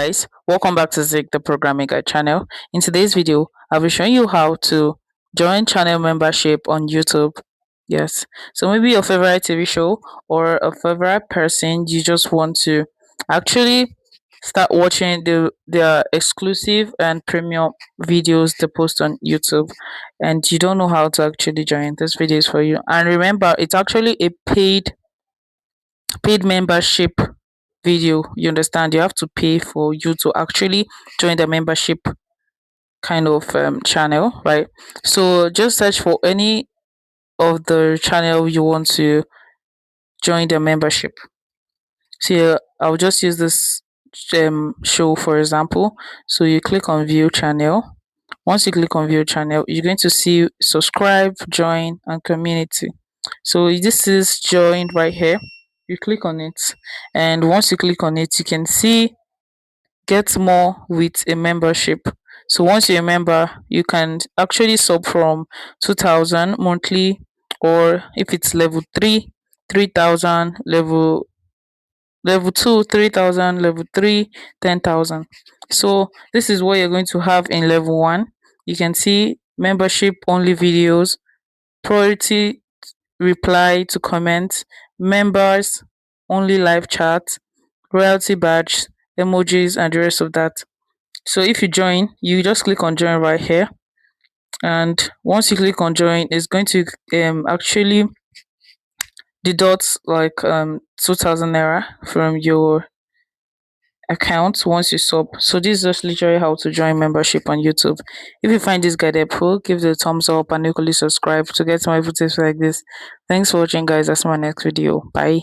guys, welcome back to Zik the Programming Guide channel. In today's video, I'll be showing you how to join channel membership on YouTube. Yes, so maybe your favorite TV show or a favorite person you just want to actually start watching their exclusive and premium videos they post on YouTube, and you don't know how to actually join. This video is for you. And remember, it's actually a paid membership video. You understand, you have to pay for you to actually join the membership kind of channel, right? So just search for any of the channel you want to join the membership. So I'll just use this show for example. So you click on view channel. Once you click on view channel, you're going to see subscribe, join, and community. So this is join right here. You click on it, and once you click on it, you can see get more with a membership. So once you're a member, you can actually sub from 2000 monthly, or if it's level 3, 3000, level 2, 3000, level 3, 10,000. So this is what you're going to have in level 1. You can see membership only videos, priority reply to comments, members only live chat, royalty badge, emojis, and the rest of that. So if you join, you just click on join right here, and once you click on join, it's going to actually deduct like 2000 naira from your account once you sub. So this is just literally how to join membership on YouTube. If you find this guide helpful, give it a thumbs up and equally subscribe to get more tips like this. Thanks for watching, guys. That's my next video. Bye.